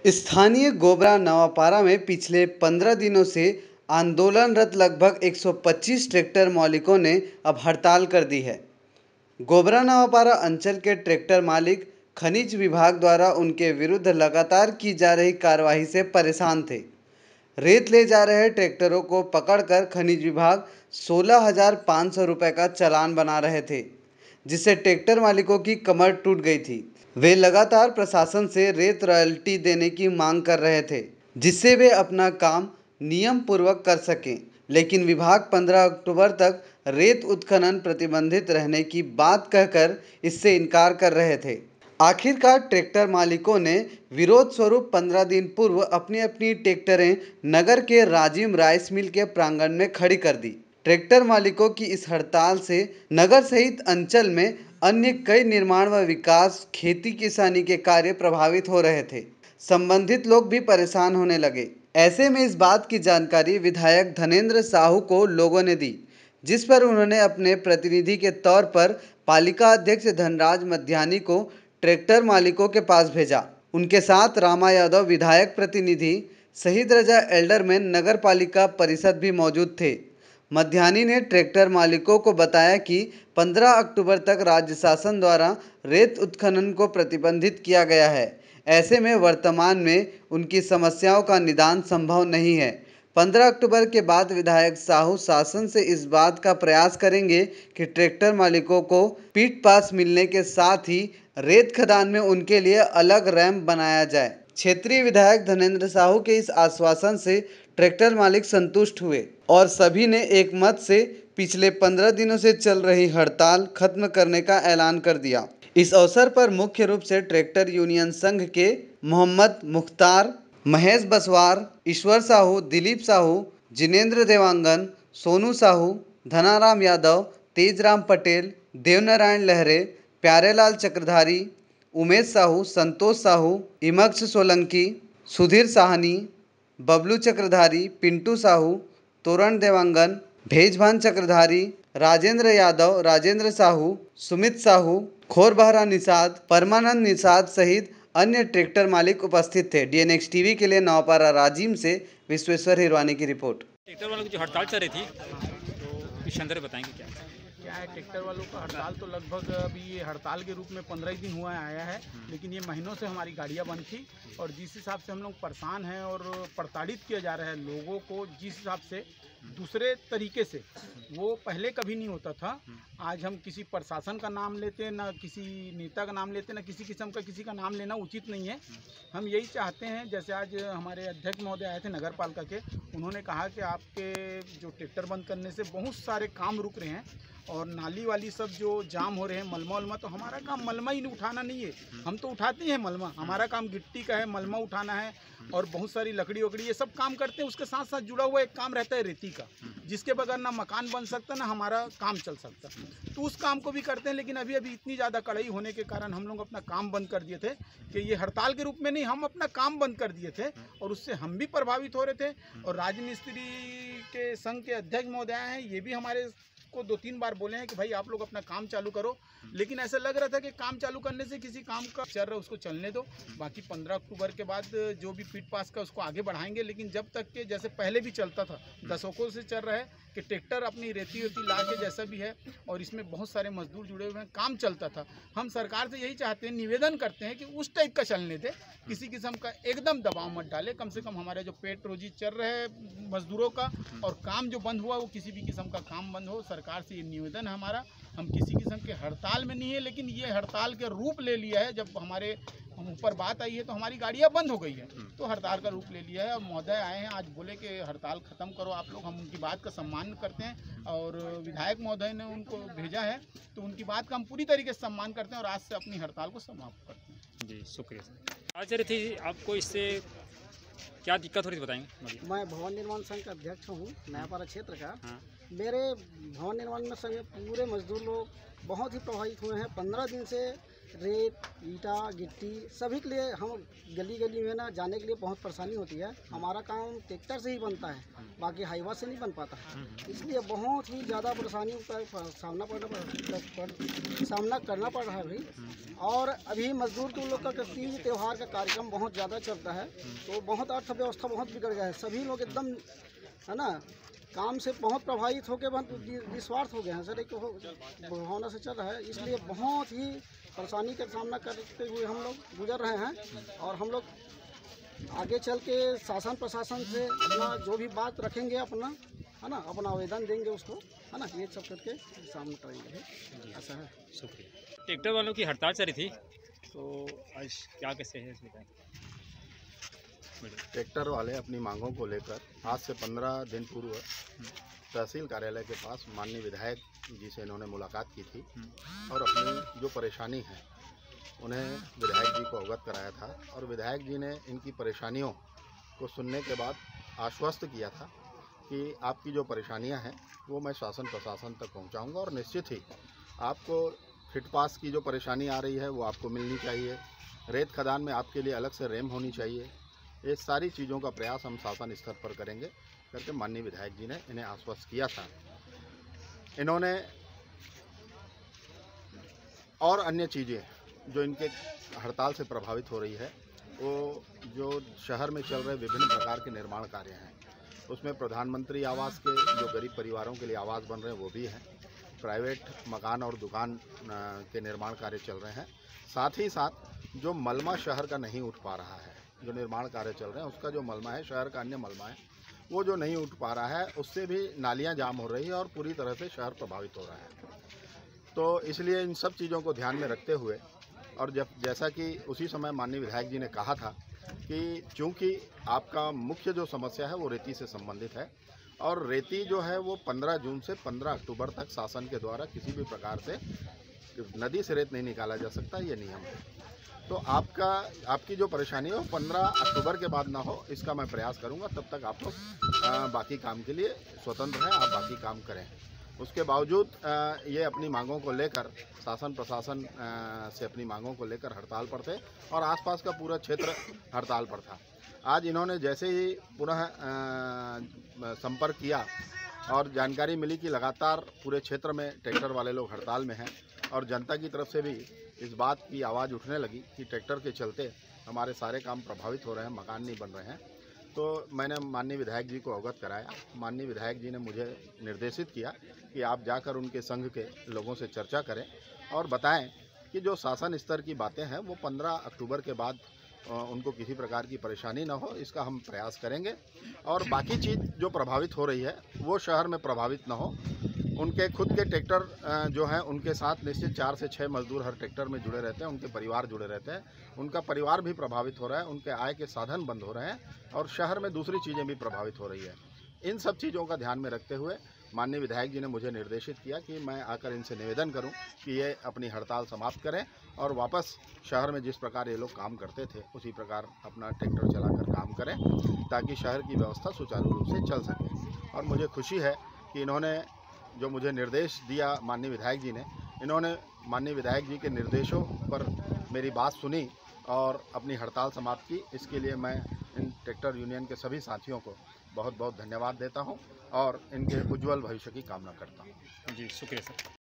स्थानीय गोबरा नवापारा में पिछले 15 दिनों से आंदोलनरत लगभग 125 ट्रैक्टर मालिकों ने अब हड़ताल कर दी है। गोबरा नवापारा अंचल के ट्रैक्टर मालिक खनिज विभाग द्वारा उनके विरुद्ध लगातार की जा रही कार्रवाई से परेशान थे। रेत ले जा रहे ट्रैक्टरों को पकड़कर खनिज विभाग 16,500 रुपये का चालान बना रहे थे, जिससे ट्रैक्टर मालिकों की कमर टूट गई थी। वे लगातार प्रशासन से रेत रॉयल्टी देने की मांग कर रहे थे, जिससे वे अपना काम नियम पूर्वक कर सकें, लेकिन विभाग 15 अक्टूबर तक रेत उत्खनन प्रतिबंधित रहने की बात कहकर इससे इनकार कर रहे थे। आखिरकार ट्रैक्टर मालिकों ने विरोध स्वरूप 15 दिन पूर्व अपनी अपनी ट्रैक्टरें नगर के राजिम राइस मिल के प्रांगण में खड़ी कर दी। ट्रैक्टर मालिकों की इस हड़ताल से नगर सहित अंचल में अन्य कई निर्माण व विकास, खेती किसानी के कार्य प्रभावित हो रहे थे। संबंधित लोग भी परेशान होने लगे। ऐसे में इस बात की जानकारी विधायक धनेंद्र साहू को लोगों ने दी, जिस पर उन्होंने अपने प्रतिनिधि के तौर पर पालिका अध्यक्ष धनराज मध्यानी को ट्रैक्टर मालिकों के पास भेजा। उनके साथ रामा यादव विधायक प्रतिनिधि, शहीद रजा एल्डरमैन नगर पालिका परिषद भी मौजूद थे। मध्यानी ने ट्रैक्टर मालिकों को बताया कि 15 अक्टूबर तक राज्य शासन द्वारा रेत उत्खनन को प्रतिबंधित किया गया है। ऐसे में वर्तमान में उनकी समस्याओं का निदान संभव नहीं है। 15 अक्टूबर के बाद विधायक साहू शासन से इस बात का प्रयास करेंगे कि ट्रैक्टर मालिकों को पीट पास मिलने के साथ ही रेत खदान में उनके लिए अलग रैंप बनाया जाए। क्षेत्रीय विधायक धनेंद्र साहू के इस आश्वासन से ट्रैक्टर मालिक संतुष्ट हुए और सभी ने एक मत से पिछले 15 दिनों से चल रही हड़ताल खत्म करने का ऐलान कर दिया। इस अवसर पर मुख्य रूप से ट्रैक्टर यूनियन संघ के मोहम्मद मुख्तार, महेश बसवार, ईश्वर साहू, दिलीप साहू, जिनेंद्र देवांगन, सोनू साहू, धनाराम यादव, तेजराम पटेल, देवनारायण लहरे, प्यारेलाल चक्रधारी, उमेश साहू, संतोष साहू, इमक्ष सोलंकी, सुधीर साहनी, बबलू चक्रधारी, पिंटू साहू, तोरण देवांगन, भेजभान चक्रधारी, राजेंद्र यादव, राजेंद्र साहू, सुमित साहू, खोरबहरा निषाद, परमानंद निषाद सहित अन्य ट्रैक्टर मालिक उपस्थित थे। DNX टीवी के लिए नवापारा राजिम से विश्वेश्वर हिरवानी की रिपोर्ट। ट्रैक्टर वालों की जो हड़ताल चल रही थी, तो इस अंदर बताएंगे क्या है। ट्रैक्टर वालों का हड़ताल तो लगभग अभी ये हड़ताल के रूप में 15 ही दिन हुआ आया है, लेकिन ये महीनों से हमारी गाड़ियां बंद थी और जिस हिसाब से हम लोग परेशान हैं और प्रताड़ित किया जा रहा है लोगों को, जिस हिसाब से दूसरे तरीके से वो पहले कभी नहीं होता था। आज हम किसी प्रशासन का नाम लेते, ना किसी नेता का नाम लेते, ना किसी किस्म का किसी का नाम लेना उचित नहीं है। हम यही चाहते हैं, जैसे आज हमारे अध्यक्ष महोदय आए थे नगर पालिका के, उन्होंने कहा कि आपके जो ट्रैक्टर बंद करने से बहुत सारे काम रुक रहे हैं और नाली वाली सब जो जाम हो रहे हैं, मलमा वलमा, तो हमारा काम मलमा ही उठाना नहीं है, हम तो उठाते हैं मलमा, हमारा काम गिट्टी का है, मलमा उठाना है और बहुत सारी लकड़ी वकड़ी ये सब काम करते हैं। उसके साथ साथ जुड़ा हुआ एक काम रहता है रेती का, जिसके बगैर ना मकान बन सकता ना हमारा काम चल सकता, तो उस काम को भी करते हैं। लेकिन अभी इतनी ज़्यादा कड़ाई होने के कारण हम लोग अपना काम बंद कर दिए थे, कि ये हड़ताल के रूप में नहीं, हम अपना काम बंद कर दिए थे और उससे हम भी प्रभावित हो रहे थे। और राजमिस्त्री के संघ के अध्यक्ष महोदय हैं, ये भी हमारे को 2-3 बार बोले हैं कि भाई आप लोग अपना काम चालू करो, लेकिन ऐसा लग रहा था कि काम चालू करने से किसी काम का चल रहा है उसको चलने दो, बाकी 15 अक्टूबर के बाद जो भी पीट पास का उसको आगे बढ़ाएंगे। लेकिन जब तक के जैसे पहले भी चलता था, दशकों से चल रहा है कि ट्रैक्टर अपनी रेती वेती ला के जैसा भी है, और इसमें बहुत सारे मजदूर जुड़े हुए हैं, काम चलता था। हम सरकार से यही चाहते हैं, निवेदन करते हैं कि उस टाइप का चलने दे, किसी किस्म का एकदम दबाव मत डाले। कम से कम हमारे जो पेट रोजी चल रहे हैं मजदूरों का और काम जो बंद हुआ वो किसी भी किस्म का काम बंद हो। सरकार से ये निवेदन है हमारा। हम किसी किस्म के हड़ताल में नहीं है, लेकिन ये हड़ताल के रूप ले लिया है। जब हमारे हम ऊपर बात आई है तो हमारी गाड़ियाँ बंद हो गई है, तो हड़ताल का रूप ले लिया है। और महोदय आए हैं आज, बोले कि हड़ताल ख़त्म करो आप लोग, हम उनकी बात का सम्मान करते हैं और विधायक महोदय ने उनको भेजा है तो उनकी बात का हम पूरी तरीके से सम्मान करते हैं और आज से अपनी हड़ताल को समाप्त करते हैं। जी शुक्रिया सर। आज रही थी, आपको इससे क्या दिक्कत हो रही थी बताएंगे? मैं भवन निर्माण संघ का अध्यक्ष हूँ नयापारा क्षेत्र का। हाँ। मेरे भवन निर्माण में संघ पूरे मजदूर लोग बहुत ही प्रभावित हुए हैं। 15 दिन से रेत, ईटा, गिट्टी सभी के लिए हम गली गली में ना जाने के लिए बहुत परेशानी होती है। हमारा काम ट्रैक्टर से ही बनता है, बाकी हाईवा से नहीं बन पाता है। इसलिए बहुत ही ज़्यादा परेशानियों का सामना करना पड़ रहा है भाई। और अभी मजदूर के लोग का तीज त्यौहार का कार्यक्रम बहुत ज़्यादा चलता है, तो बहुत अर्थव्यवस्था बहुत बिगड़ गया है। सभी लोग एकदम है ना काम से बहुत प्रभावित होकर बहुत निस्वार्थ हो गए हैं सर, एक भावना से चल रहा है। इसलिए बहुत ही परेशानी का सामना करते हुए हम लोग गुजर रहे हैं। और हम लोग आगे चल के शासन प्रशासन से अपना जो भी बात रखेंगे अपना है ना, अपना आवेदन देंगे उसको है ना, ये सब करके सामना करेंगे। ऐसा है। शुक्रिया। ट्रैक्टर वालों की हड़ताल चल रही थी, तो आज क्या कैसे है इसमें? ट्रैक्टर वाले अपनी मांगों को लेकर आज से 15 दिन पूर्व तहसील कार्यालय के पास माननीय विधायक जी से इन्होंने मुलाकात की थी और अपनी जो परेशानी है उन्हें विधायक जी को अवगत कराया था। और विधायक जी ने इनकी परेशानियों को सुनने के बाद आश्वस्त किया था कि आपकी जो परेशानियां हैं वो मैं शासन प्रशासन तक पहुंचाऊंगा और निश्चित ही आपको फिटपास की जो परेशानी आ रही है वो आपको मिलनी चाहिए, रेत खदान में आपके लिए अलग से रैम होनी चाहिए। ये सारी चीज़ों का प्रयास हम शासन स्तर पर करेंगे करके माननीय विधायक जी ने इन्हें आश्वस्त किया था। इन्होंने और अन्य चीज़ें जो इनके हड़ताल से प्रभावित हो रही है, वो जो शहर में चल रहे विभिन्न प्रकार के निर्माण कार्य हैं, उसमें प्रधानमंत्री आवास के जो गरीब परिवारों के लिए आवास बन रहे हैं वो भी हैं, प्राइवेट मकान और दुकान के निर्माण कार्य चल रहे हैं। साथ ही साथ जो मलबा शहर का नहीं उठ पा रहा है, जो निर्माण कार्य चल रहे हैं उसका जो मलबा है, शहर का अन्य मलबा है, वो जो नहीं उठ पा रहा है, उससे भी नालियां जाम हो रही है और पूरी तरह से शहर प्रभावित हो रहा है। तो इसलिए इन सब चीज़ों को ध्यान में रखते हुए और जैसा कि उसी समय माननीय विधायक जी ने कहा था कि चूँकि आपका मुख्य जो समस्या है वो रेती से संबंधित है और रेती जो है वो 15 जून से 15 अक्टूबर तक शासन के द्वारा किसी भी प्रकार से नदी से रेत नहीं निकाला जा सकता, ये नियम है। तो आपकी जो परेशानी है वो 15 अक्टूबर के बाद ना हो, इसका मैं प्रयास करूंगा। तब तक आप लोग बाकी काम के लिए स्वतंत्र हैं, आप बाकी काम करें। उसके बावजूद ये अपनी मांगों को लेकर शासन प्रशासन से अपनी मांगों को लेकर हड़ताल पर थे और आसपास का पूरा क्षेत्र हड़ताल पर था। आज इन्होंने जैसे ही पुनः संपर्क किया और जानकारी मिली कि लगातार पूरे क्षेत्र में ट्रैक्टर वाले लोग हड़ताल में हैं और जनता की तरफ से भी इस बात की आवाज़ उठने लगी कि ट्रैक्टर के चलते हमारे सारे काम प्रभावित हो रहे हैं, मकान नहीं बन रहे हैं। तो मैंने माननीय विधायक जी को अवगत कराया। माननीय विधायक जी ने मुझे निर्देशित किया कि आप जाकर उनके संघ के लोगों से चर्चा करें और बताएं कि जो शासन स्तर की बातें हैं वो 15 अक्टूबर के बाद उनको किसी प्रकार की परेशानी ना हो, इसका हम प्रयास करेंगे। और बाकी चीज़ जो प्रभावित हो रही है वो शहर में प्रभावित ना हो। उनके खुद के ट्रैक्टर जो हैं उनके साथ निश्चित 4 से 6 मजदूर हर ट्रैक्टर में जुड़े रहते हैं, उनके परिवार जुड़े रहते हैं, उनका परिवार भी प्रभावित हो रहा है, उनके आय के साधन बंद हो रहे हैं और शहर में दूसरी चीज़ें भी प्रभावित हो रही है। इन सब चीज़ों का ध्यान में रखते हुए माननीय विधायक जी ने मुझे निर्देशित किया कि मैं आकर इनसे निवेदन करूं कि ये अपनी हड़ताल समाप्त करें और वापस शहर में जिस प्रकार ये लोग काम करते थे उसी प्रकार अपना ट्रैक्टर चलाकर काम करें ताकि शहर की व्यवस्था सुचारू रूप से चल सके। और मुझे खुशी है कि इन्होंने जो मुझे निर्देश दिया माननीय विधायक जी ने, इन्होंने माननीय विधायक जी के निर्देशों पर मेरी बात सुनी और अपनी हड़ताल समाप्त की। इसके लिए मैं इन ट्रैक्टर यूनियन के सभी साथियों को बहुत बहुत धन्यवाद देता हूं और इनके उज्जवल भविष्य की कामना करता हूं। जी शुक्रिया सर।